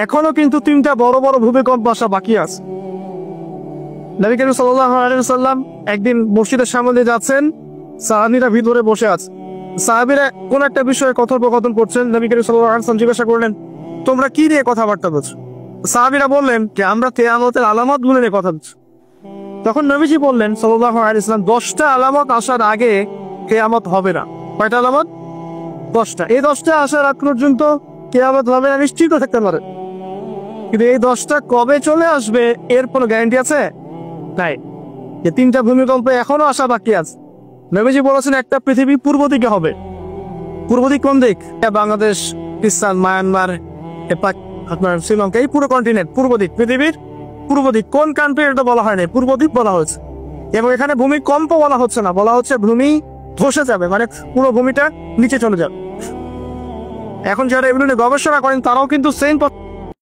এখনো কিন্তু 3টা বড় বড় ভূমিকম্প আসা বাকি আছে। নবী করিম সাল্লাল্লাহু আলাইহি ওয়াসাল্লাম একদিন মসজিদের সামনে দিয়ে যাচ্ছেন, সাহাবীরা ভিতরে বসে আছে। সাহাবীরা কোন একটা বিষয়ে কথোপকথন করছেন। নবী করিম সাল্লাল্লাহু আলাইহি ওয়াসাল্লাম জিজ্ঞাসা করলেন, তোমরা কি নিয়ে কথাবার্তা বলছো? সাহাবীরা বললেন যে আমরা কিয়ামতের আলামতগুলো নিয়ে কথা বলছি। তখন নবীজি বললেন সাল্লাল্লাহু আলাইহি ওয়াসাল্লাম, 10টা আলামত আসার আগে কিয়ামত হবে না। কয়টা আলামত? 10টা। এই 10টা আসার আগ পর্যন্ত কিয়ামত হবে না নিশ্চিত থাকতে পারে, কিন্তু এই 10টা কবে চলে আসবে এর কোনো গ্যারান্টি আছে? নাই। যে 3টা ভূমিকম্প এখনো আসা বাকি আছে। নবীজি বলেছেন একটা পৃথিবী পূর্ব দিকে হবে। পূর্ব দিক কোন দিক? বাংলাদেশ, পাকিস্তান, মায়ানমার, আপনার শ্রীলঙ্কা, এই পুরো কন্টিনেন্ট পূর্ব দিক, পৃথিবীর পূর্ব দিক। কোন কান্ট্রি এটা বলা হয় না, পূর্ব দিক বলা হয়েছে। এবং এখানে ভূমিকম্প বলা হচ্ছে না, বলা হচ্ছে ভূমি ধসে যাবে, মানে পুরো ভূমিটা নিচে চলে যাবে। এখন যারা এগুলো নিয়ে গবেষণা করেন তারাও কিন্তু সেম